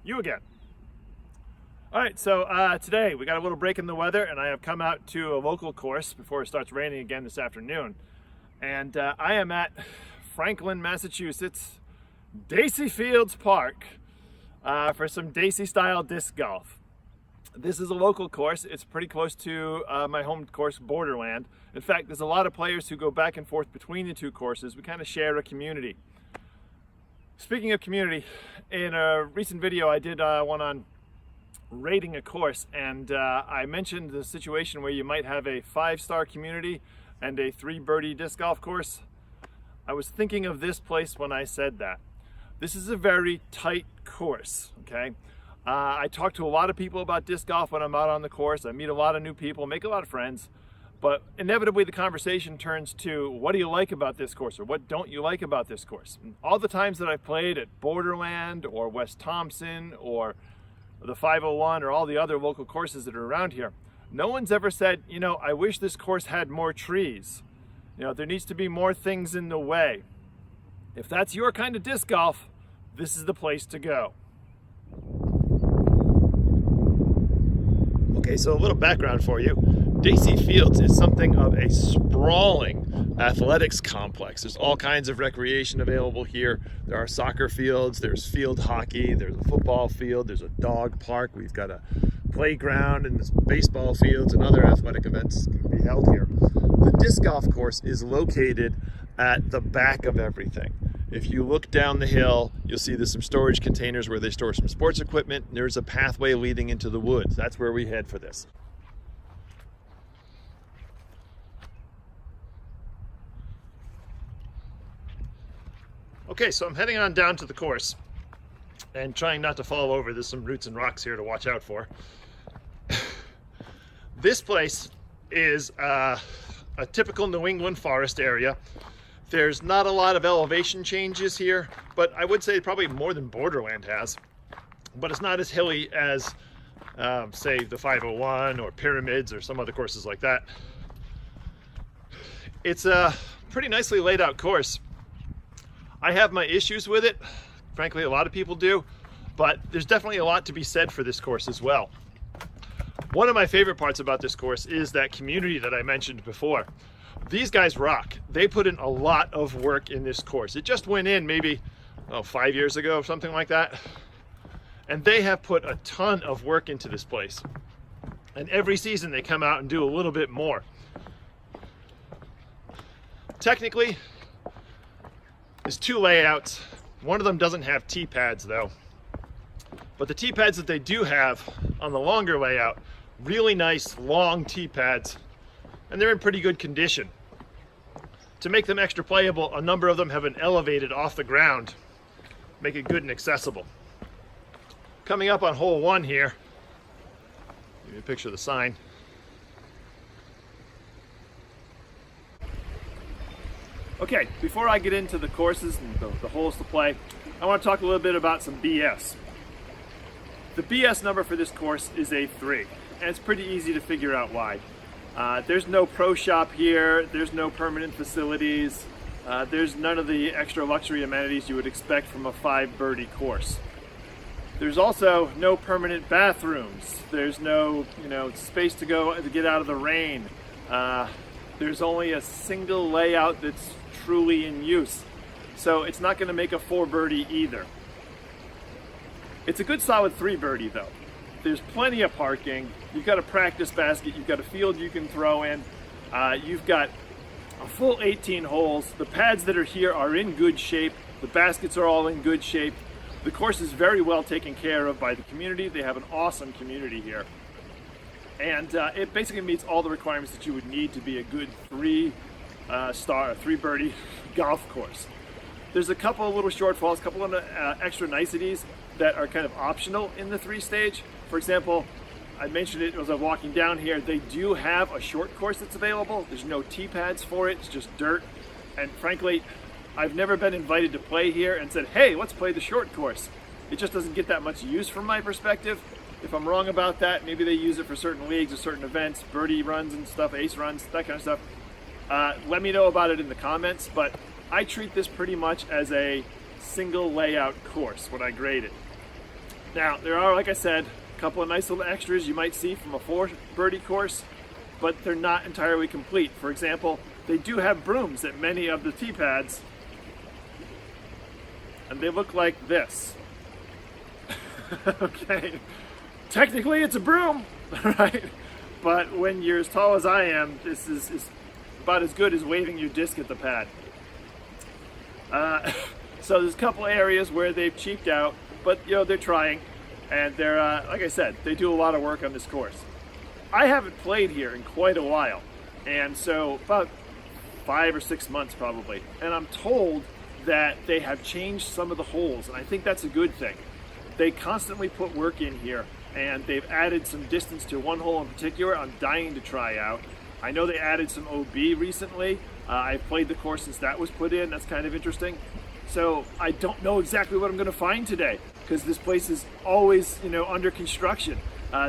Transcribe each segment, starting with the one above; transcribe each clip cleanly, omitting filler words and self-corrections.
You again. All right, so today we got a little break in the weather, and I have come out to a local course before it starts raining again this afternoon. And I am at Franklin, Massachusetts, Dacey Field Park for some Dacey style disc golf. This is a local course. It's pretty close to my home course, Borderland. In fact, there's a lot of players who go back and forth between the two courses. We kind of share a community. Speaking of community, in a recent video I did one on rating a course, and I mentioned the situation where you might have a 5-star community and a 3-birdie disc golf course. I was thinking of this place when I said that. This is a very tight course, okay? I talk to a lot of people about disc golf when I'm out on the course. I meet a lot of new people, make a lot of friends, but inevitably the conversation turns to, what do you like about this course, or what don't you like about this course? And all the times that I've played at Borderland or West Thompson or the 501 or all the other local courses that are around here, no one's ever said, you know, I wish this course had more trees. You know, there needs to be more things in the way. If that's your kind of disc golf, this is the place to go. Okay, so a little background for you. Dacey Fields is something of a sprawling athletics complex. There's all kinds of recreation available here. There are soccer fields, there's field hockey, there's a football field, there's a dog park, we've got a playground, and there's baseball fields and other athletic events can be held here. The disc golf course is located at the back of everything. If you look down the hill, you'll see there's some storage containers where they store some sports equipment. There's a pathway leading into the woods. That's where we head for this. Okay, so I'm heading on down to the course and trying not to fall over. There's some roots and rocks here to watch out for. This place is a typical New England forest area. There's not a lot of elevation changes here, but I would say probably more than Borderland has. But it's not as hilly as, say, the 501 or Pyramids or some other courses like that. It's a pretty nicely laid out course. I have my issues with it. Frankly, a lot of people do, but there's definitely a lot to be said for this course as well. One of my favorite parts about this course is that community that I mentioned before. These guys rock. They put in a lot of work in this course. It just went in maybe 5 years ago, something like that. And they have put a ton of work into this place. And every season they come out and do a little bit more. Technically, there's 2 layouts. One of them doesn't have tee pads though. But the tee pads that they do have on the longer layout, really nice long tee pads, and they're in pretty good condition. To make them extra playable, a number of them have been elevated off the ground, make it good and accessible. Coming up on hole 1 here, give you a picture of the sign. Okay, before I get into the courses and the holes to play, I want to talk a little bit about some BS. The BS number for this course is a 3, and it's pretty easy to figure out why. There's no pro shop here, there's no permanent facilities, there's none of the extra luxury amenities you would expect from a 5-birdie course. There's also no permanent bathrooms, there's no space to go to get out of the rain. There's only a single layout that's truly in use, so it's not going to make a 4-birdie either. It's a good solid 3-birdie though. There's plenty of parking, you've got a practice basket, you've got a field you can throw in, you've got a full 18 holes. The pads that are here are in good shape, the baskets are all in good shape. The course is very well taken care of by the community. They have an awesome community here. And it basically meets all the requirements that you would need to be a good 3-birdie golf course. There's a couple of little shortfalls, a couple of extra niceties that are kind of optional in the 3-stage. For example, I mentioned it as I was walking down here, they do have a short course that's available. There's no tee pads for it, it's just dirt. And frankly, I've never been invited to play here and said, hey, let's play the short course. It just doesn't get that much use from my perspective. If I'm wrong about that, maybe they use it for certain leagues or certain events, birdie runs and stuff, ace runs, that kind of stuff. Let me know about it in the comments, but I treat this pretty much as a single layout course when I grade it. Now, there are, like I said, a couple of nice little extras you might see from a 4 birdie course, but they're not entirely complete. For example, they do have brooms at many of the tee pads, and they look like this. Okay, technically it's a broom, right? But when you're as tall as I am, this is about as good as waving your disc at the pad. So there's a couple areas where they've cheaped out, but you know, they're trying, and they're like I said, they do a lot of work on this course. I haven't played here in quite a while, and so about 5 or 6 months probably, and I'm told that they have changed some of the holes, and I think that's a good thing. They constantly put work in here, and they've added some distance to one hole in particular I'm dying to try out. I know they added some OB recently. I've played the course since that was put in. That's kind of interesting. So I don't know exactly what I'm going to find today, because this place is always, you know, under construction.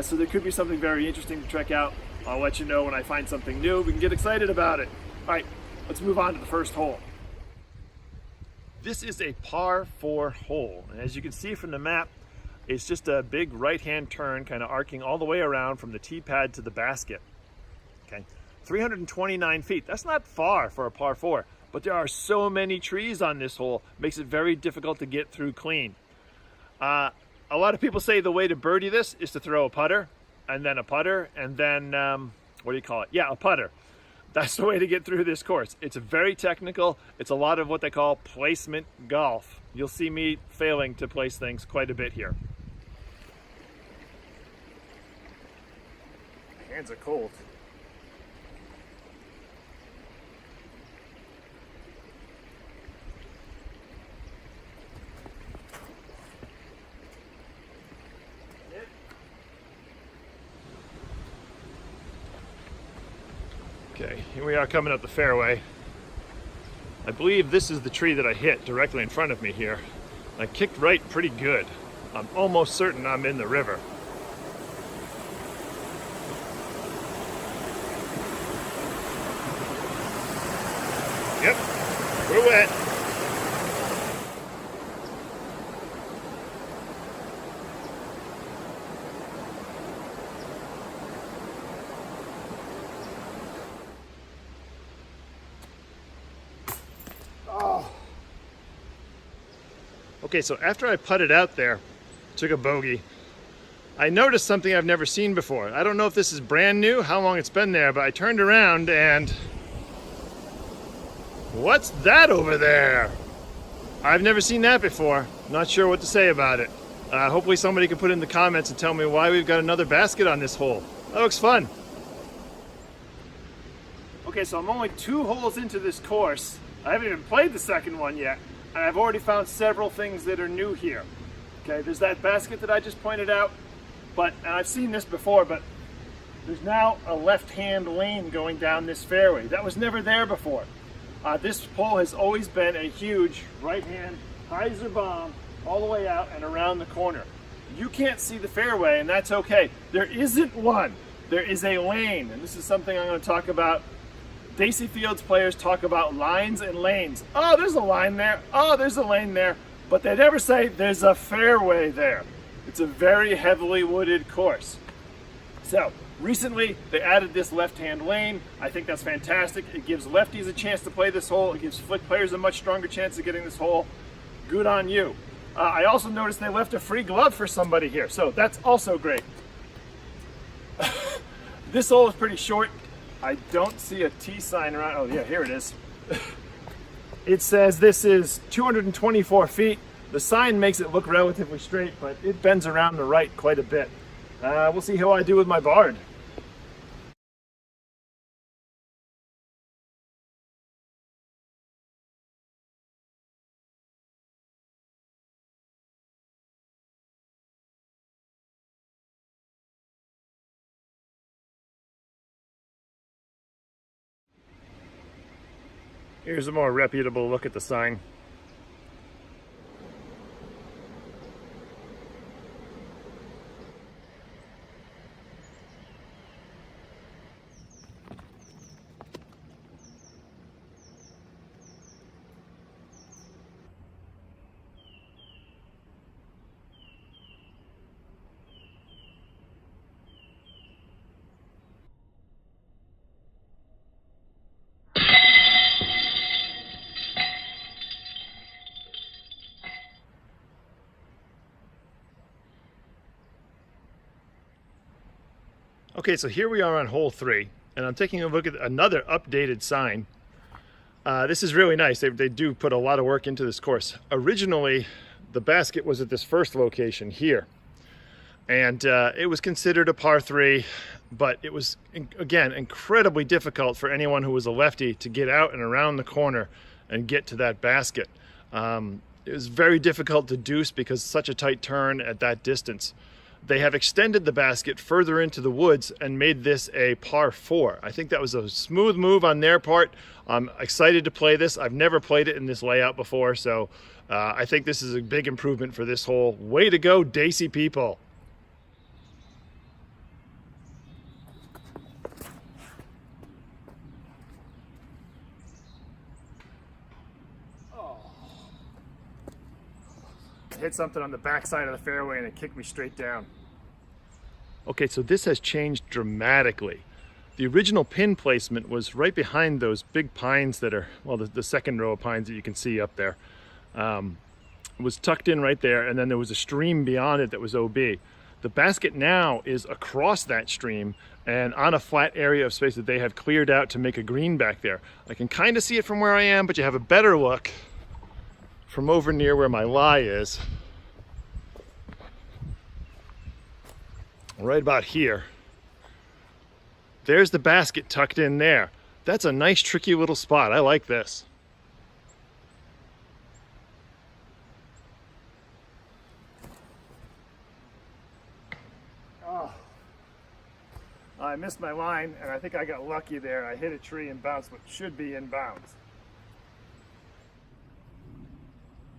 So there could be something very interesting to check out. I'll let you know when I find something new. We can get excited about it. All right, let's move on to the first hole. This is a par 4 hole, and as you can see from the map, it's just a big right-hand turn, kind of arcing all the way around from the tee pad to the basket. Okay, 329 feet. That's not far for a par 4, but there are so many trees on this hole, makes it very difficult to get through clean. A lot of people say the way to birdie this is to throw a putter, and then a putter, and then, what do you call it? Yeah, a putter. That's the way to get through this course. It's very technical. It's a lot of what they call placement golf. You'll see me failing to place things quite a bit here. My hands are cold. Okay, here we are coming up the fairway. I believe this is the tree that I hit directly in front of me here. I kicked right pretty good. I'm almost certain I'm in the river. Yep, we're wet. Okay, so after I putted out there, took a bogey, I noticed something I've never seen before. I don't know if this is brand new, how long it's been there, but I turned around and... what's that over there? I've never seen that before. Not sure what to say about it. Hopefully somebody can put in the comments and tell me why we've got another basket on this hole. That looks fun. Okay, so I'm only 2 holes into this course. I haven't even played the second one yet. And I've already found several things that are new here. Okay, there's that basket that I just pointed out, and I've seen this before, but there's now a left-hand lane going down this fairway. That was never there before. This hole has always been a huge right-hand hyzer bomb all the way out and around the corner. You can't see the fairway, and that's okay. There isn't one. There is a lane, and this is something I'm going to talk about. Dacey Field's players talk about lines and lanes. Oh, there's a line there. Oh, there's a lane there. But they never say there's a fairway there. It's a very heavily wooded course. So, recently they added this left-hand lane. I think that's fantastic. It gives lefties a chance to play this hole. It gives flick players a much stronger chance of getting this hole. Good on you. I also noticed they left a free glove for somebody here, so that's also great. This hole is pretty short. I don't see a T sign around. Oh yeah, here it is. It says this is 224 feet. The sign makes it look relatively straight, but it bends around the right quite a bit. We'll see how I do with my Bard. Here's a more reputable look at the sign. Okay, so here we are on hole 3, and I'm taking a look at another updated sign. This is really nice. They do put a lot of work into this course. Originally, the basket was at this first location here, and it was considered a par 3, but it was, again, incredibly difficult for anyone who was a lefty to get out and around the corner and get to that basket. It was very difficult to deuce because such a tight turn at that distance. They have extended the basket further into the woods and made this a par 4. I think that was a smooth move on their part. I'm excited to play this. I've never played it in this layout before, so I think this is a big improvement for this hole. Way to go, Dacey people. I hit something on the backside of the fairway and it kicked me straight down. Okay, so this has changed dramatically. The original pin placement was right behind those big pines that are, well, the second row of pines that you can see up there. It was tucked in right there, and then there was a stream beyond it that was OB. The basket now is across that stream and on a flat area of space that they have cleared out to make a green back there. I can kind of see it from where I am, but you have a better look from over near where my lie is. Right about here. There's the basket tucked in there. That's a nice tricky little spot. I like this. Oh, I missed my line and I think I got lucky there. I hit a tree and bounced what should be in bounds.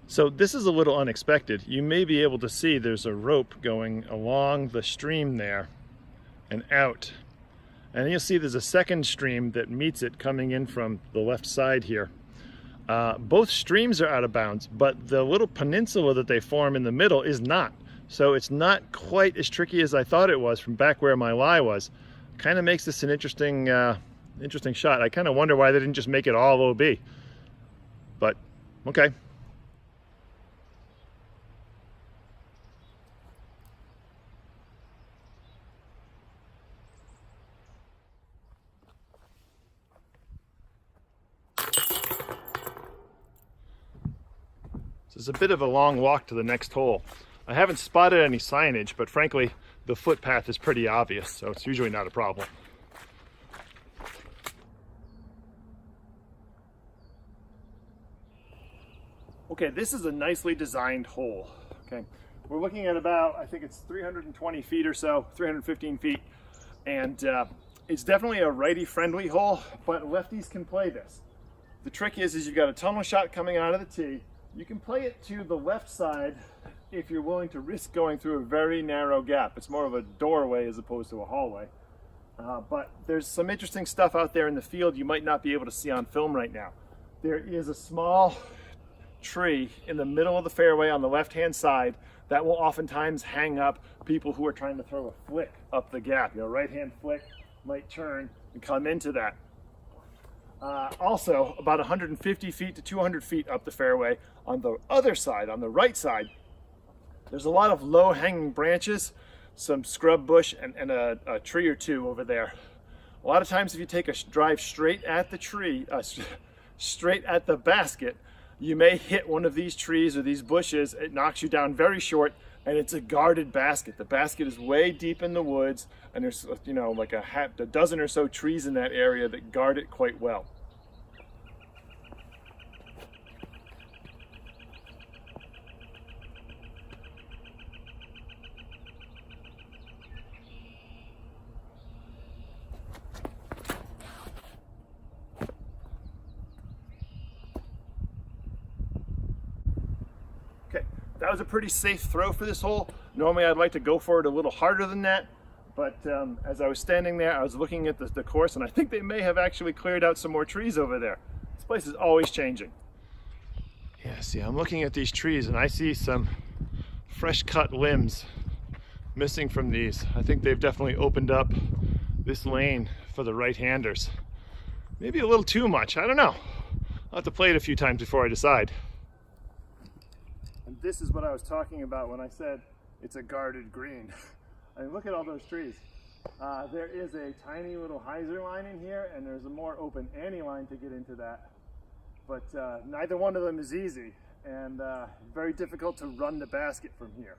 So this is a little unexpected. You may be able to see there's a rope going along the stream there and out. And you'll see there's a second stream that meets it coming in from the left side here. Both streams are out of bounds, but the little peninsula that they form in the middle is not. So it's not quite as tricky as I thought it was from back where my lie was. Kind of makes this an interesting shot. I kind of wonder why they didn't just make it all OB. But, okay. It's a bit of a long walk to the next hole. I haven't spotted any signage, but frankly, the footpath is pretty obvious, so it's usually not a problem. Okay, this is a nicely designed hole. Okay, we're looking at about, I think it's 320 feet or so, 315 feet, and it's definitely a righty-friendly hole, but lefties can play this. The trick is you've got a tunnel shot coming out of the tee. You can play it to the left side if you're willing to risk going through a very narrow gap. It's more of a doorway as opposed to a hallway. But there's some interesting stuff out there in the field you might not be able to see on film right now. There is a small tree in the middle of the fairway on the left-hand side that will oftentimes hang up people who are trying to throw a flick up the gap. You know, right-hand flick might turn and come into that. Also, about 150 feet to 200 feet up the fairway, on the other side, on the right side, there's a lot of low-hanging branches, some scrub bush, and a tree or two over there. A lot of times if you take a drive straight at the tree, straight at the basket, you may hit one of these trees or these bushes. It knocks you down very short, and it's a guarded basket. The basket is way deep in the woods, and there's, you know, like a dozen or so trees in that area that guard it quite well. Okay, that was a pretty safe throw for this hole. Normally I'd like to go for it a little harder than that, but as I was standing there, I was looking at the course, and I think they may have actually cleared out some more trees over there. This place is always changing. Yeah, see, I'm looking at these trees and I see some fresh cut limbs missing from these. I think they've definitely opened up this lane for the right-handers. Maybe a little too much, I don't know. I'll have to play it a few times before I decide. And this is what I was talking about when I said it's a guarded green. I mean, look at all those trees. There is a tiny little hyzer line in here, and there's a more open ante line to get into that. But neither one of them is easy, and very difficult to run the basket from here.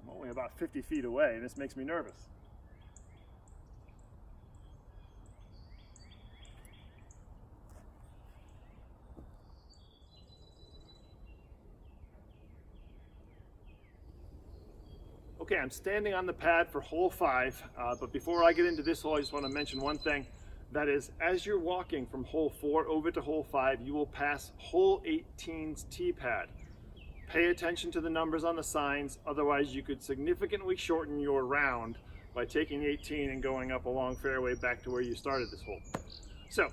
I'm only about 50 feet away, and this makes me nervous. Okay, I'm standing on the pad for hole 5, but before I get into this hole, I just want to mention one thing. That is, as you're walking from hole 4 over to hole 5, you will pass hole 18's tee pad. Pay attention to the numbers on the signs, otherwise you could significantly shorten your round by taking 18 and going up a long fairway back to where you started this hole. So,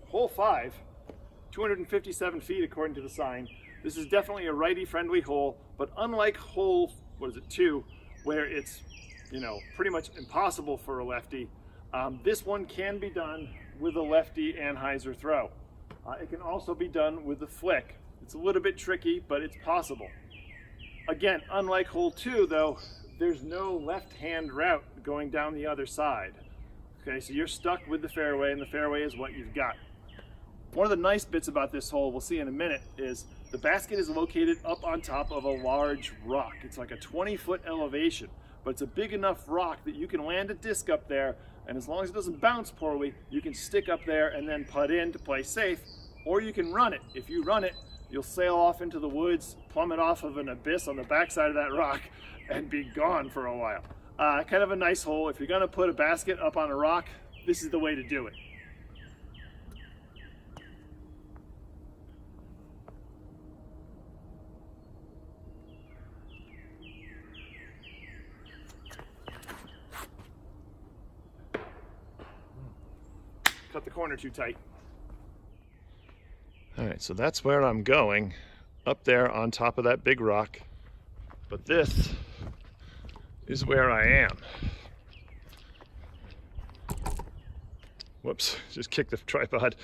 hole 5, 257 feet according to the sign. This is definitely a righty-friendly hole, but unlike hole, 2, where it's, pretty much impossible for a lefty, this one can be done with a lefty and hyzer throw. It can also be done with the flick. It's a little bit tricky, but it's possible. Again, unlike hole 2, though, there's no left-hand route going down the other side. Okay, so you're stuck with the fairway, and the fairway is what you've got. One of the nice bits about this hole, we'll see in a minute, is the basket is located up on top of a large rock. It's like a 20-foot elevation, but it's a big enough rock that you can land a disc up there, and as long as it doesn't bounce poorly, you can stick up there and then putt in to play safe, or you can run it. If you run it, you'll sail off into the woods, plummet off of an abyss on the backside of that rock, and be gone for a while. Kind of a nice hole. If you're gonna put a basket up on a rock, this is the way to do it. Cut the corner too tight. All right, so that's where I'm going, up there on top of that big rock. But this is where I am. Whoops, just kicked the tripod.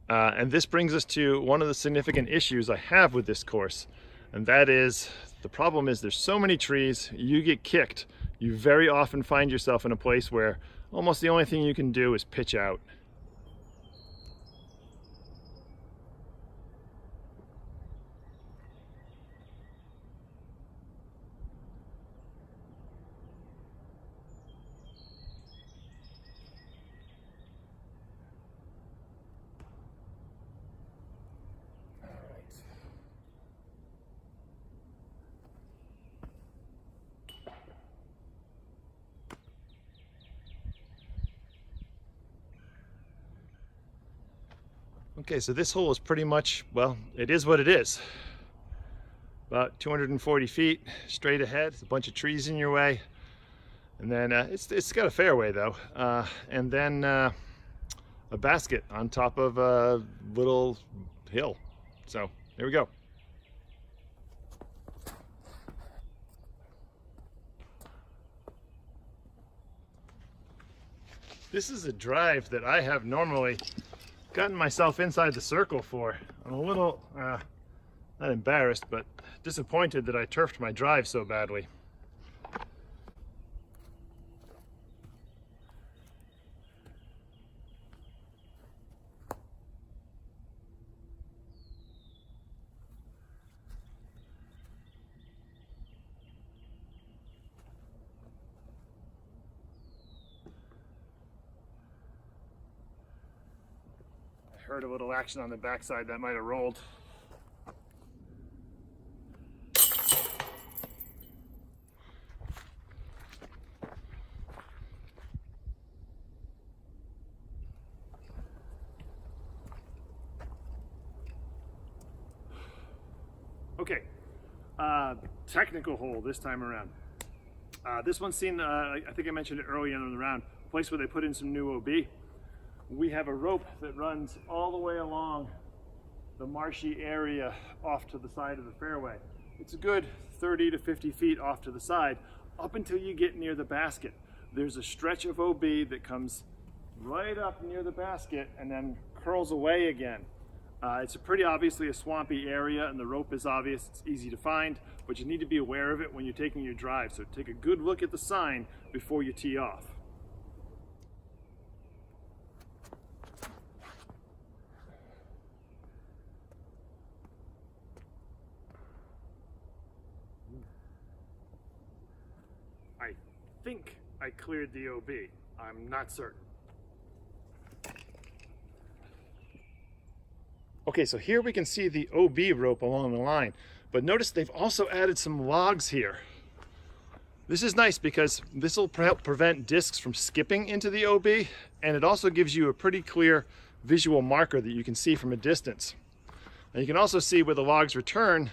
And this brings us to one of the significant issues I have with this course. And that is, the problem is there's so many trees, you get kicked. You very often find yourself in a place where almost the only thing you can do is pitch out. Okay, so this hole is pretty much, well, it is what it is. About 240 feet straight ahead, a bunch of trees in your way. And then it's got a fairway though. And then a basket on top of a little hill. So there we go. This is a drive that I have normally gotten myself inside the circle for. I'm a little, not embarrassed, but disappointed that I turfed my drive so badly. Heard a little action on the backside that might have rolled. Okay, technical hole this time around. This one's seen, I think I mentioned it earlier in the round, a place where they put in some new OB. We have a rope that runs all the way along the marshy area off to the side of the fairway. It's a good 30 to 50 feet off to the side, up until you get near the basket. There's a stretch of OB that comes right up near the basket and then curls away again. It's pretty obviously a swampy area, and the rope is obvious, it's easy to find, but you need to be aware of it when you're taking your drive. So take a good look at the sign before you tee off. I think I cleared the OB. I'm not certain. Okay, so here we can see the OB rope along the line, but notice they've also added some logs here. This is nice because this will help prevent discs from skipping into the OB, and it also gives you a pretty clear visual marker that you can see from a distance. And you can also see where the logs return,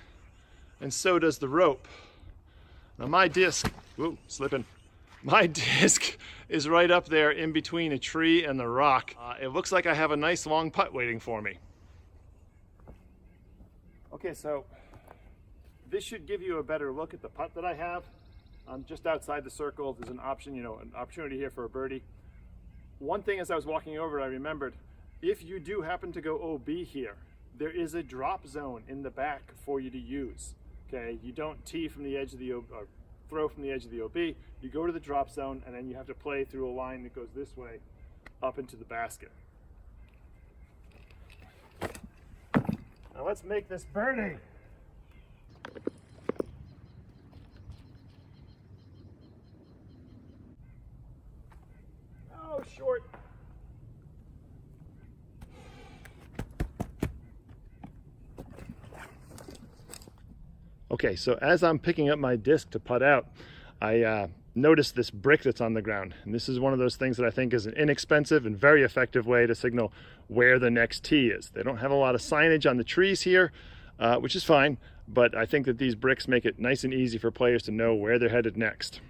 and so does the rope. Now my disc, whoa, slipping. My disc is right up there in between a tree and the rock. It looks like I have a nice long putt waiting for me. Okay, so this should give you a better look at the putt that I have. I'm just outside the circle. There's an option, an opportunity here for a birdie. One thing as I was walking over, I remembered, if you do happen to go OB here, there is a drop zone in the back for you to use. Okay, you don't tee from the edge of the OB, or throw from the edge of the OB. You go to the drop zone, and then you have to play through a line that goes this way up into the basket. Now let's make this birdie. Oh, short. Okay, so as I'm picking up my disc to putt out, I noticed this brick that's on the ground. And this is one of those things that I think is an inexpensive and very effective way to signal where the next tee is. They don't have a lot of signage on the trees here, which is fine, but I think that these bricks make it nice and easy for players to know where they're headed next.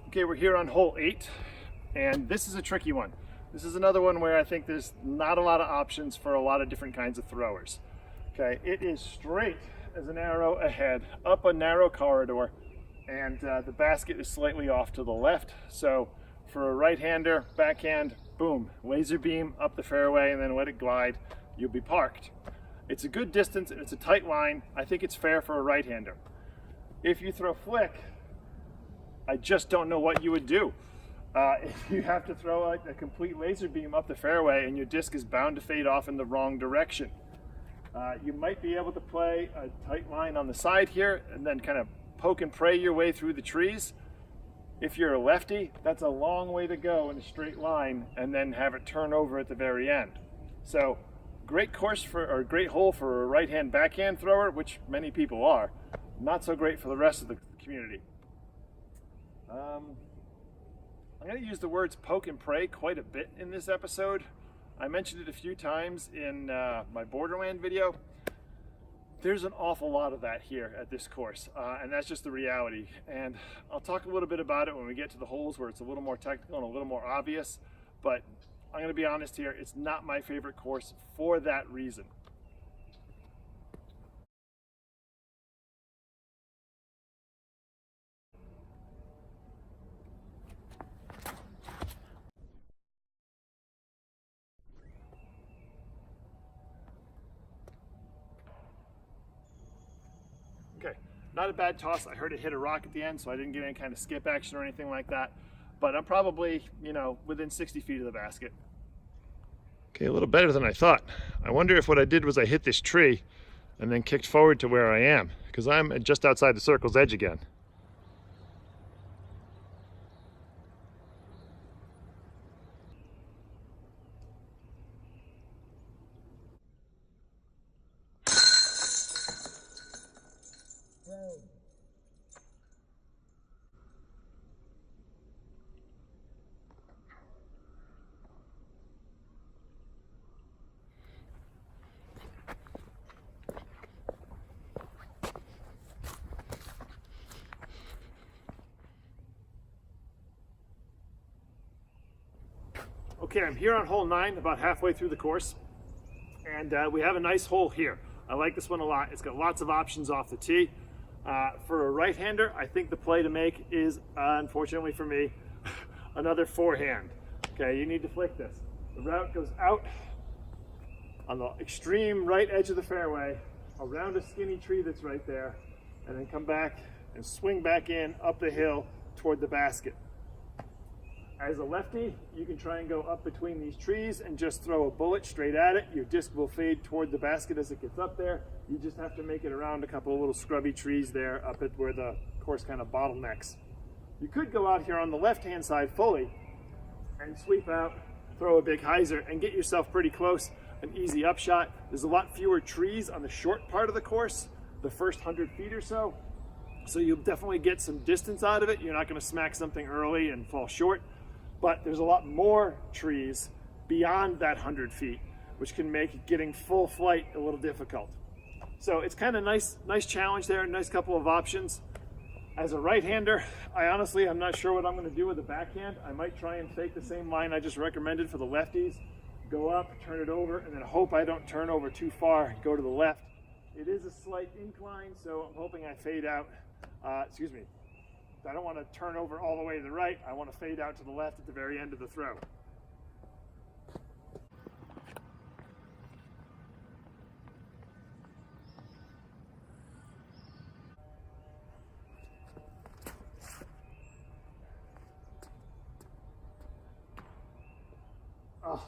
Okay, we're here on hole 8, and this is a tricky one. This is another one where I think there's not a lot of options for a lot of different kinds of throwers. Okay, it is straight as an arrow ahead, up a narrow corridor, and the basket is slightly off to the left. So for a right-hander, backhand, boom, laser beam up the fairway and then let it glide, you'll be parked. It's a good distance and it's a tight line. I think it's fair for a right-hander. If you throw flick, I just don't know what you would do. If you have to throw like a complete laser beam up the fairway and your disc is bound to fade off in the wrong direction. You might be able to play a tight line on the side here and then kind of poke and pray your way through the trees. If you're a lefty, that's a long way to go in a straight line and then have it turn over at the very end. So great course for, or great hole for a right-hand backhand thrower, which many people are. Not so great for the rest of the community. I'm going to use the words poke and pray quite a bit in this episode. I mentioned it a few times in my Borderland video. There's an awful lot of that here at this course, and that's just the reality. And I'll talk a little bit about it when we get to the holes where it's a little more technical and a little more obvious, but I'm going to be honest here, it's not my favorite course for that reason. Okay, not a bad toss. I heard it hit a rock at the end, so I didn't get any kind of skip action or anything like that. But I'm probably, within 60 feet of the basket. Okay, a little better than I thought. I wonder if what I did was I hit this tree and then kicked forward to where I am, because I'm just outside the circle's edge again. Okay, I'm here on hole 9, about halfway through the course, and we have a nice hole here. I like this one a lot. It's got lots of options off the tee. For a right-hander, I think the play to make is, unfortunately for me, another forehand. Okay, you need to flick this. The route goes out on the extreme right edge of the fairway, around a skinny tree that's right there, and then come back and swing back in up the hill toward the basket. As a lefty, you can try and go up between these trees and just throw a bullet straight at it. Your disc will fade toward the basket as it gets up there. You just have to make it around a couple of little scrubby trees there up at where the course kind of bottlenecks. You could go out here on the left-hand side fully and sweep out, throw a big hyzer, and get yourself pretty close, an easy upshot. There's a lot fewer trees on the short part of the course, the first 100 feet or so. So you'll definitely get some distance out of it. You're not going to smack something early and fall short. But there's a lot more trees beyond that 100 feet, which can make getting full flight a little difficult. So it's kind of nice challenge there, nice couple of options. As a right-hander, I'm not sure what I'm going to do with the backhand. I might try and fake the same line I just recommended for the lefties. Go up, turn it over, and then hope I don't turn over too far and go to the left. It is a slight incline, so I'm hoping I fade out. I don't want to turn over all the way to the right. I want to fade out to the left at the very end of the throw. Oh.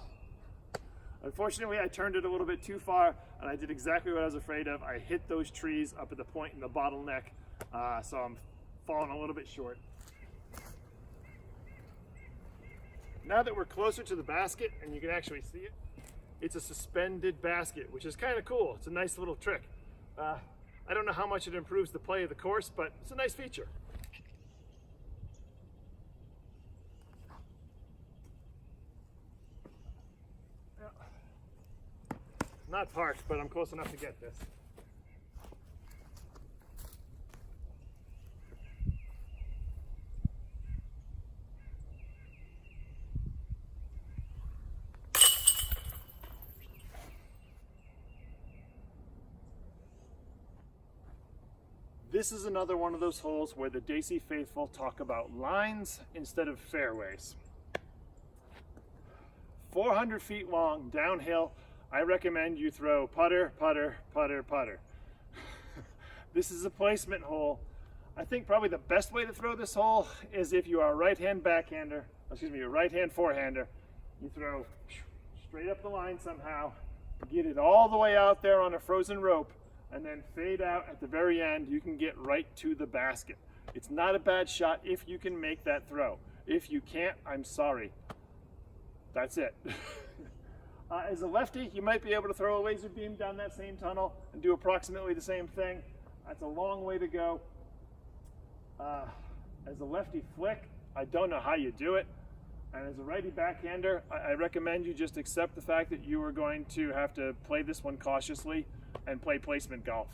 Unfortunately, I turned it a little bit too far, and I did exactly what I was afraid of. I hit those trees up at the point in the bottleneck, so I'm falling a little bit short. Now that we're closer to the basket and you can actually see it, it's a suspended basket, which is kind of cool. It's a nice little trick. I don't know how much it improves the play of the course, but it's a nice feature. Not parked, but I'm close enough to get this. This is another one of those holes where the Dacey faithful talk about lines instead of fairways. 400 feet long, downhill. I recommend you throw putter, putter, putter, putter. This is a placement hole. I think probably the best way to throw this hole is if you are a right-hand backhander, a right-hand forehander. You throw straight up the line somehow, get it all the way out there on a frozen rope, and then fade out at the very end. You can get right to the basket. It's not a bad shot if you can make that throw. If you can't, I'm sorry. That's it. As a lefty, you might be able to throw a laser beam down that same tunnel and do approximately the same thing. That's a long way to go. As a lefty flick, I don't know how you do it. And as a righty backhander, I recommend you just accept the fact that you are going to have to play this one cautiously and play placement golf.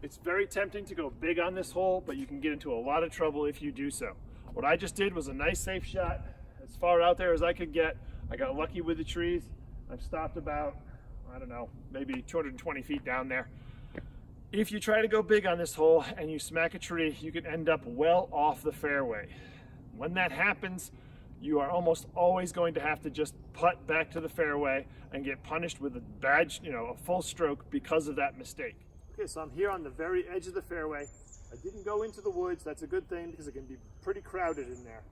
It's very tempting to go big on this hole, but you can get into a lot of trouble if you do so. What I just did was a nice safe shot as far out there as I could get. I got lucky with the trees. I've stopped about, I don't know, maybe 220 feet down there. If you try to go big on this hole and you smack a tree, you can end up well off the fairway. When that happens, you are almost always going to have to just putt back to the fairway and get punished with a bad, a full stroke because of that mistake. Okay, so I'm here on the very edge of the fairway. I didn't go into the woods. That's a good thing because it can be pretty crowded in there.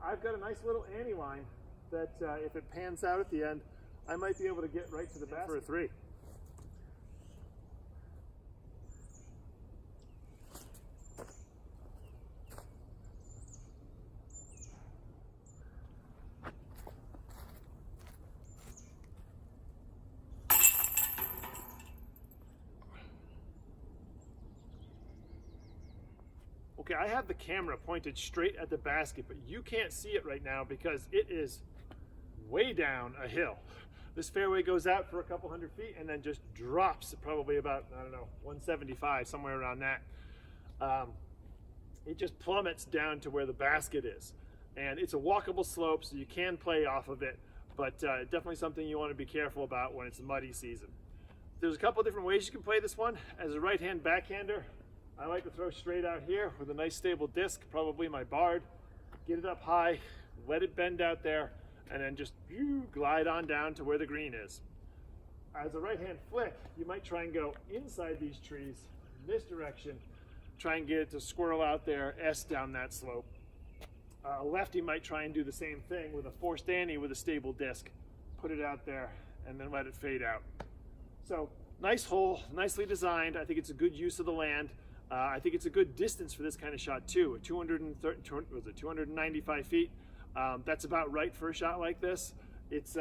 I've got a nice little ante line that if it pans out at the end, I might be able to get right to the basket for a three. Okay, I have the camera pointed straight at the basket, but you can't see it right now because it is way down a hill. This fairway goes out for a couple hundred feet and then just drops probably about, 175, somewhere around that. It just plummets down to where the basket is. and it's a walkable slope, so you can play off of it, but definitely something you want to be careful about when it's muddy season. There's a couple different ways you can play this one. As a right-hand backhander, I like to throw straight out here with a nice stable disc, probably my Bard, get it up high, let it bend out there, and then just glide on down to where the green is. As a right-hand flick, you might try and go inside these trees in this direction, try and get it to swirl out there, S down that slope. A lefty might try and do the same thing with a forced ante with a stable disc, put it out there, and then let it fade out. So nice hole, nicely designed. I think it's a good use of the land. I think it's a good distance for this kind of shot too. 295 feet. That's about right for a shot like this. It's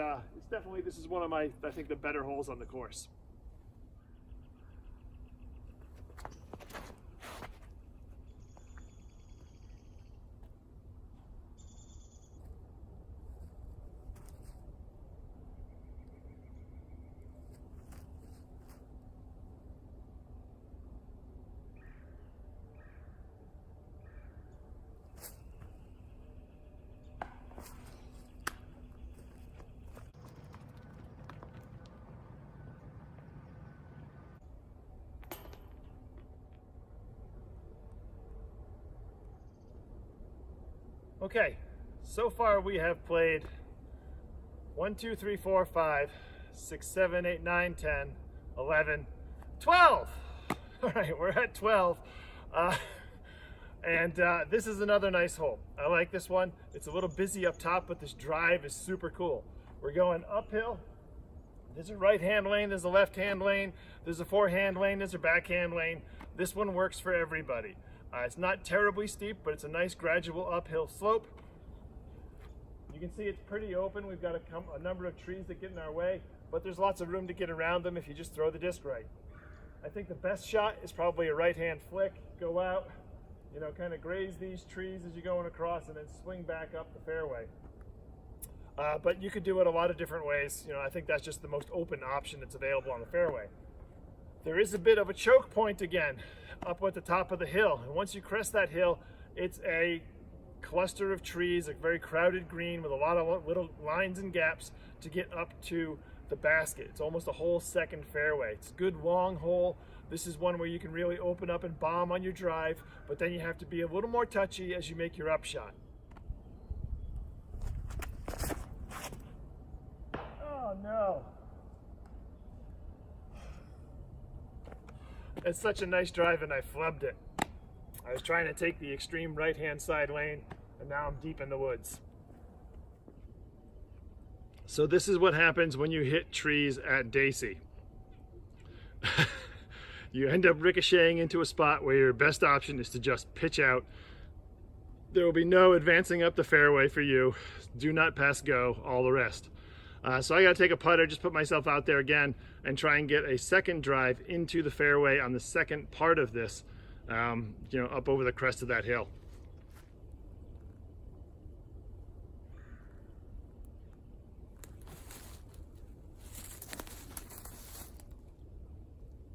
definitely, this is one of my, I think, the better holes on the course. Okay, so far we have played 1, 2, 3, 4, 5, 6, 7, 8, 9, 10, 11, 12. All right, we're at 12. This is another nice hole. I like this one. It's a little busy up top, but this drive is super cool. We're going uphill. There's a right-hand lane, there's a left-hand lane, there's a forehand lane, there's a backhand lane. This one works for everybody. It's not terribly steep, but it's a nice gradual uphill slope. You can see it's pretty open. We've got a number of trees that get in our way, but there's lots of room to get around them if you just throw the disc right. I think the best shot is probably a right-hand flick. Go out, you know, kind of graze these trees as you're going across and then swing back up the fairway. But you could do it a lot of different ways. You know, I think that's just the most open option that's available on the fairway. There is a bit of a choke point again up at the top of the hill, and once you crest that hill, it's a cluster of trees, a very crowded green with a lot of little lines and gaps to get up to the basket. It's almost a whole second fairway. It's a good long hole. This is one where you can really open up and bomb on your drive, but then you have to be a little more touchy as you make your upshot. Oh no. It's such a nice drive and I flubbed it. I was trying to take the extreme right-hand side lane and now I'm deep in the woods. So this is what happens when you hit trees at Dacey. You end up ricocheting into a spot where your best option is to just pitch out. There will be no advancing up the fairway for you. Do not pass go, all the rest. So I gotta take a putter, just put myself out there again and try and get a second drive into the fairway on the second part of this, you know, up over the crest of that hill.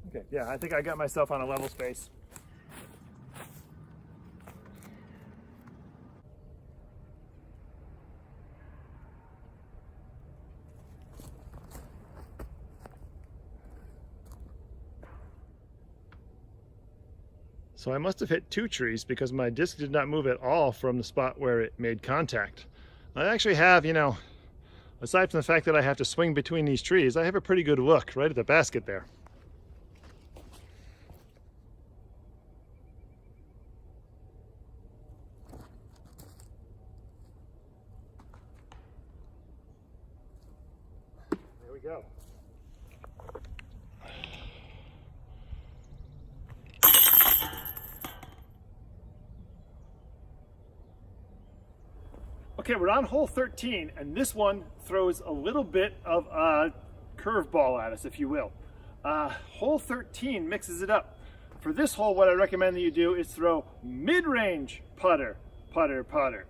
Okay, yeah, I think I got myself on a level space. So I must have hit two trees because my disc did not move at all from the spot where it made contact. I actually have, you know, aside from the fact that I have to swing between these trees, I have a pretty good look right at the basket there. There we go. Okay, we're on hole 13, and this one throws a little bit of a curveball at us, if you will. Hole 13 mixes it up. For this hole, what I recommend that you do is throw mid-range putter, putter, putter.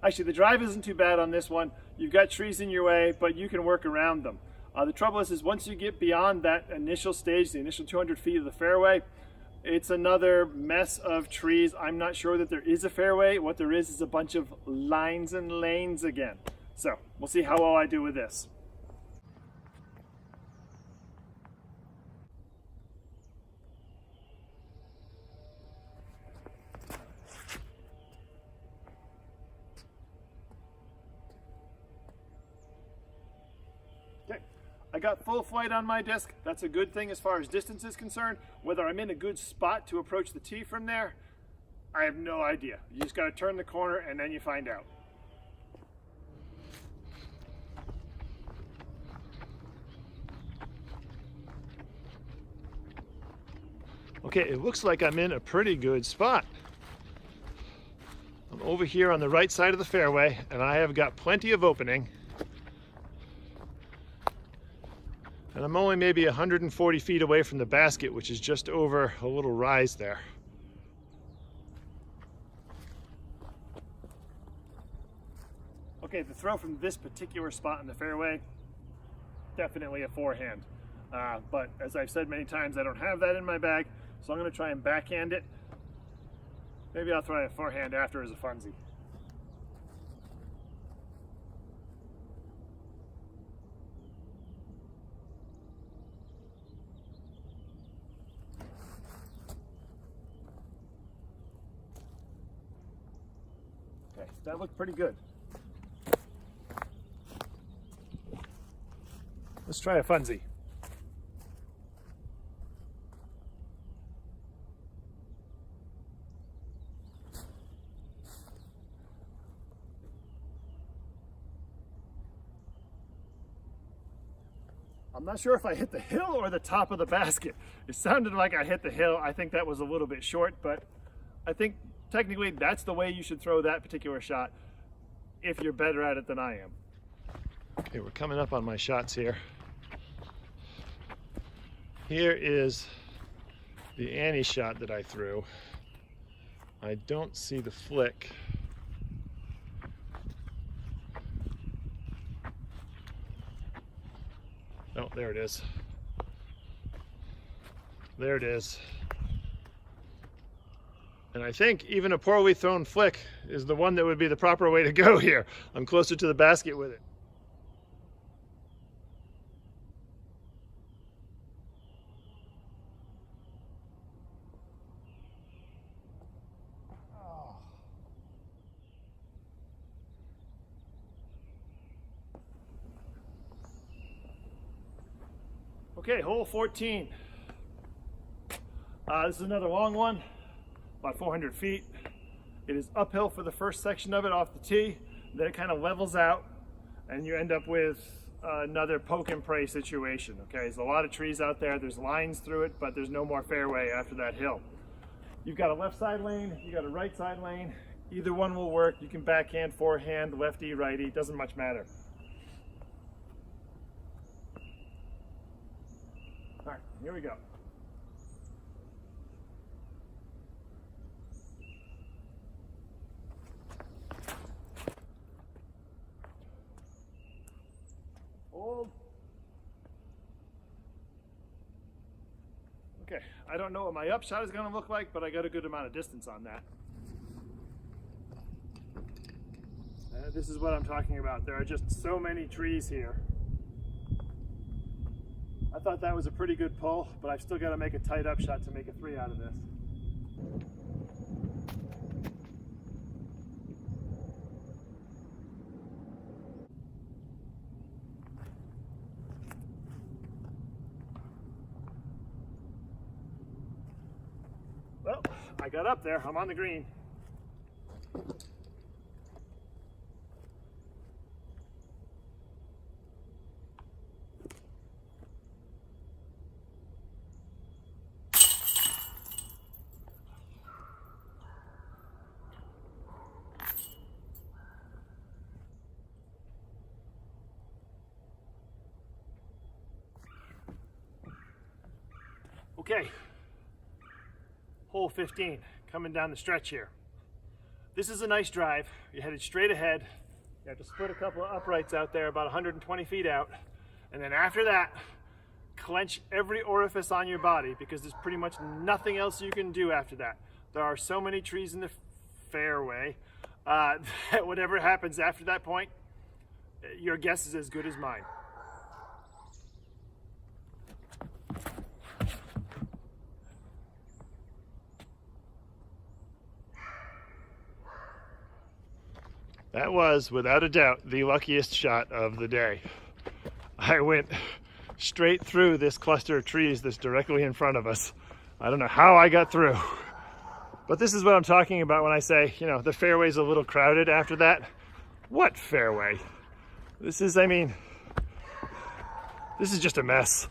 Actually, the drive isn't too bad on this one. You've got trees in your way, but you can work around them. The trouble is once you get beyond that initial stage, the initial 200 feet of the fairway, it's another mess of trees. I'm not sure that there is a fairway. What there is a bunch of lines and lanes again. So we'll see how well I do with this. I got full flight on my disc. That's a good thing as far as distance is concerned. Whether I'm in a good spot to approach the tee from there, I have no idea. You just got to turn the corner and then you find out. Okay, it looks like I'm in a pretty good spot. I'm over here on the right side of the fairway and I have got plenty of opening. And I'm only maybe 140 feet away from the basket, which is just over a little rise there. Okay, the throw from this particular spot in the fairway, definitely a forehand. But as I've said many times, I don't have that in my bag, so I'm going to try and backhand it. Maybe I'll try a forehand after as a funsy. Okay, that looked pretty good. Let's try a funsy. I'm not sure if I hit the hill or the top of the basket. It sounded like I hit the hill. I think that was a little bit short, but I think technically that's the way you should throw that particular shot if you're better at it than I am. Okay, we're coming up on my shots here. Here is the Annie shot that I threw. I don't see the flick. Oh, there it is. There it is. And I think even a poorly thrown flick is the one that would be the proper way to go here. I'm closer to the basket with it. Okay, hole 14. This is another long one, about 400 feet. It is uphill for the first section of it off the tee, then it kind of levels out and you end up with another poke and pray situation. Okay, there's a lot of trees out there, there's lines through it, but there's no more fairway after that hill. You've got a left side lane, you got a right side lane. Either one will work. You can backhand, forehand, lefty, righty, doesn't much matter. All right, here we go. Hold. Okay, I don't know what my upshot is going to look like, but I got a good amount of distance on that. This is what I'm talking about. There are just so many trees here. I thought that was a pretty good pull, but I've still got to make a tight upshot to make a 3 out of this. Well, I got up there. I'm on the green. Okay, hole 15, coming down the stretch here. This is a nice drive. You're headed straight ahead. You have to split a couple of uprights out there, about 120 feet out. And then after that, clench every orifice on your body because there's pretty much nothing else you can do after that. There are so many trees in the fairway that whatever happens after that point, your guess is as good as mine. That was, without a doubt, the luckiest shot of the day. I went straight through this cluster of trees that's directly in front of us. I don't know how I got through. But this is what I'm talking about when I say, you know, the fairway's a little crowded after that. What fairway? This is, I mean, this is just a mess.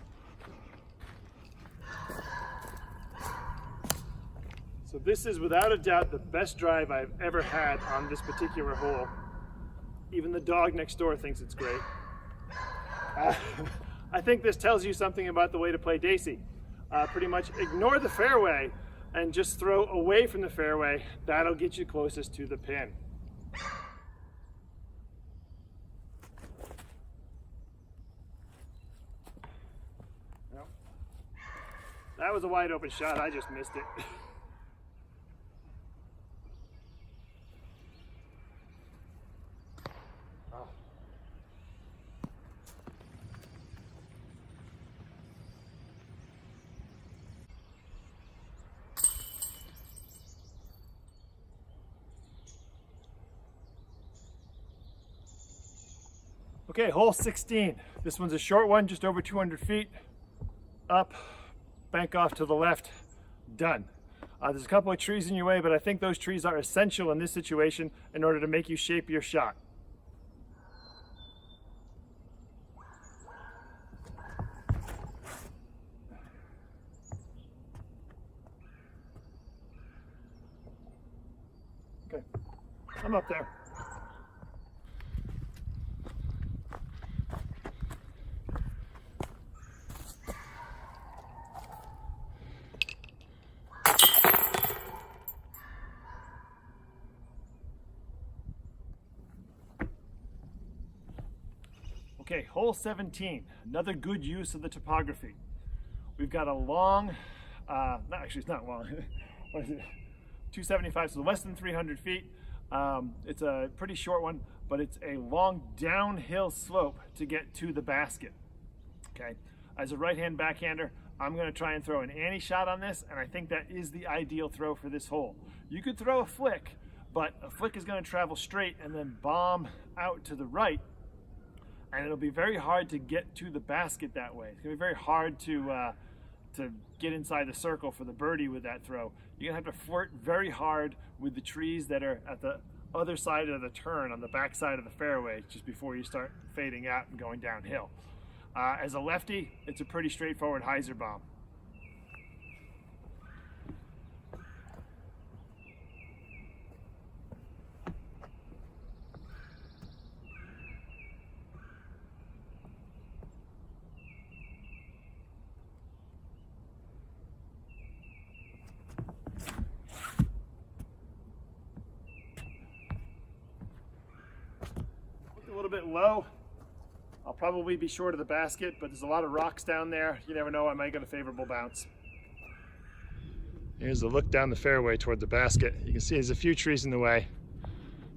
So this is without a doubt the best drive I've ever had on this particular hole. Even the dog next door thinks it's great. I think this tells you something about the way to play Dacey. Pretty much ignore the fairway and just throw away from the fairway. That'll get you closest to the pin. Well, that was a wide open shot. I just missed it. Okay, hole 16. This one's a short one, just over 200 feet. Up, bank off to the left, done. There's a couple of trees in your way, but I think those trees are essential in this situation in order to make you shape your shot. Okay, I'm up there. Okay, hole 17, another good use of the topography. We've got a long, actually it's not long, what is it? 275, so less than 300 feet. It's a pretty short one, but it's a long downhill slope to get to the basket. Okay, as a right-hand backhander, I'm gonna try and throw an ante shot on this, and I think that is the ideal throw for this hole. You could throw a flick, but a flick is gonna travel straight and then bomb out to the right, and it'll be very hard to get to the basket that way. It's gonna be very hard to get inside the circle for the birdie with that throw. You're gonna have to flirt very hard with the trees that are at the other side of the turn on the back side of the fairway just before you start fading out and going downhill. As a lefty, it's a pretty straightforward hyzer bomb. A little bit low. I'll probably be short of the basket, but there's a lot of rocks down there. You never know, I might get a favorable bounce. Here's a look down the fairway toward the basket. You can see there's a few trees in the way.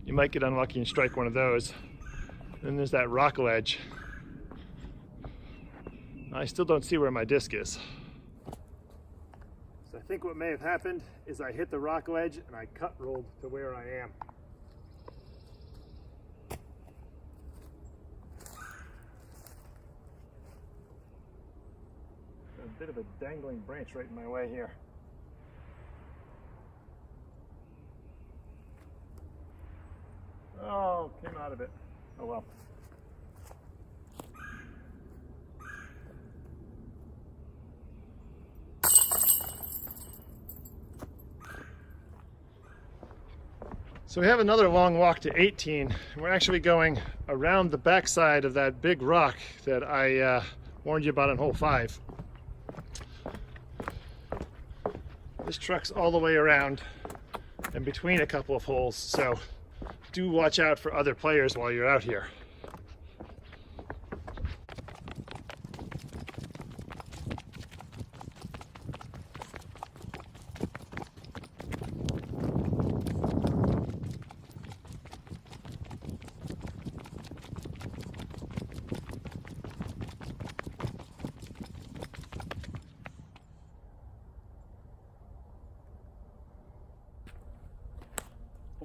You might get unlucky and strike one of those. Then there's that rock ledge. I still don't see where my disc is. So I think what may have happened is I hit the rock ledge and I cut rolled to where I am. A bit of a dangling branch right in my way here. Oh, came out of it. Oh well. So we have another long walk to 18. We're actually going around the backside of that big rock that I warned you about on hole 5. This truck's all the way around and between a couple of holes, so do watch out for other players while you're out here.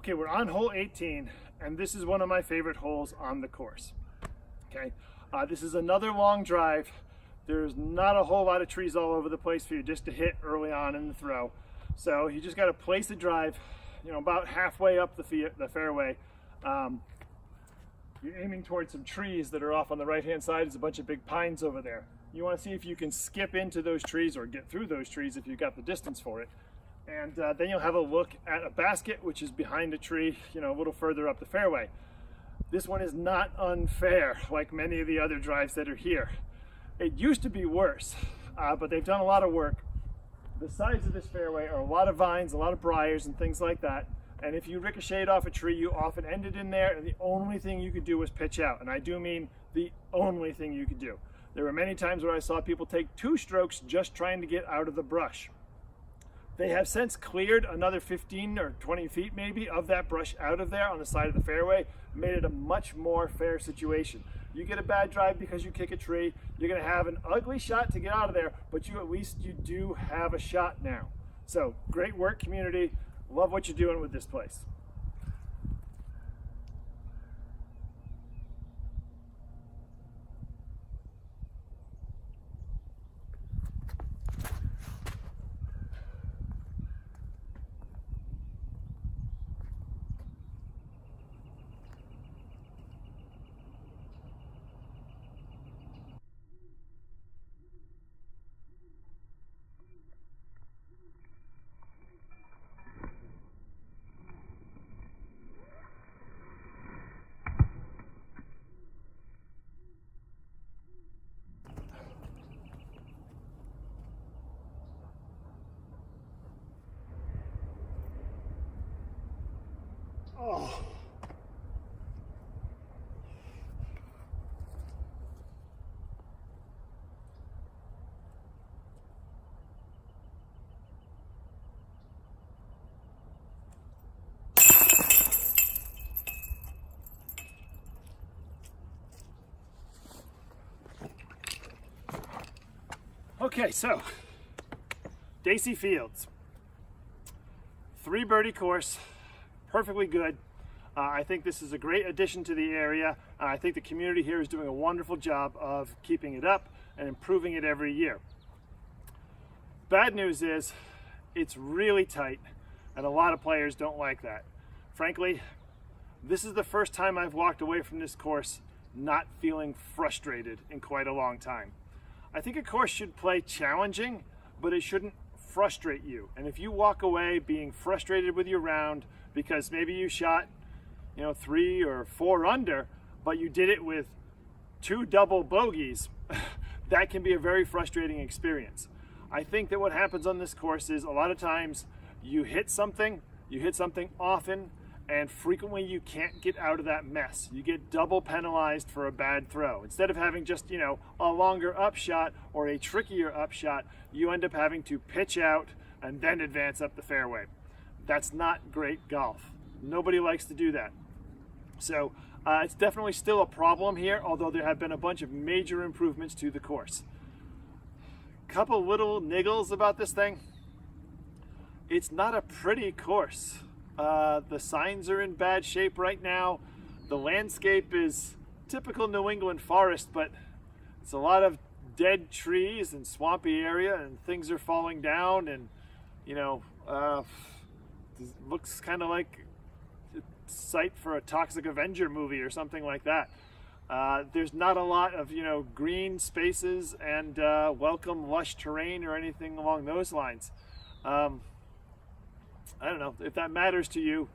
Okay, we're on hole 18, and this is one of my favorite holes on the course. Okay, this is another long drive. There's not a whole lot of trees all over the place for you just to hit early on in the throw. So you just got to place the drive, you know, about halfway up the fairway. You're aiming towards some trees that are off on the right-hand side. There's a bunch of big pines over there. You want to see if you can skip into those trees or get through those trees if you've got the distance for it. And then you'll have a look at a basket, which is behind a tree, you know, a little further up the fairway. This one is not unfair like many of the other drives that are here. It used to be worse, but they've done a lot of work. The sides of this fairway are a lot of vines, a lot of briars and things like that. And if you ricocheted off a tree, you often ended in there, and the only thing you could do was pitch out. And I do mean the only thing you could do. There were many times where I saw people take 2 strokes just trying to get out of the brush. They have since cleared another 15 or 20 feet maybe of that brush out of there on the side of the fairway, made it a much more fair situation. You get a bad drive because you kick a tree, you're going to have an ugly shot to get out of there, but at least you do have a shot now. So great work, community. Love what you're doing with this place. Oh. Okay, so Dacey Fields, 3 birdie course, perfectly good. I think this is a great addition to the area. I think the community here is doing a wonderful job of keeping it up and improving it every year. Bad news is it's really tight, and a lot of players don't like that. Frankly, this is the first time I've walked away from this course not feeling frustrated in quite a long time. I think a course should play challenging, but it shouldn't frustrate you. And if you walk away being frustrated with your round because maybe you shot, you know, 3 or 4 under, but you did it with 2 double bogeys, that can be a very frustrating experience. I think that what happens on this course is a lot of times you hit something often, and frequently you can't get out of that mess. You get double penalized for a bad throw. Instead of having just, you know, a longer upshot or a trickier upshot, you end up having to pitch out and then advance up the fairway. That's not great golf. Nobody likes to do that. So it's definitely still a problem here, although there have been a bunch of major improvements to the course. Couple little niggles about this thing. It's not a pretty course. The signs are in bad shape right now. The landscape is typical New England forest, but it's a lot of dead trees and swampy area, and things are falling down, and, you know, it looks kind of like a site for a Toxic Avenger movie or something like that. There's not a lot of, you know, green spaces and welcome lush terrain or anything along those lines. I don't know if that matters to you.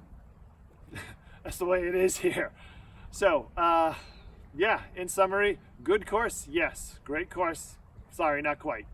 That's the way it is here. So, yeah, in summary, good course, yes. Great course. Sorry, not quite.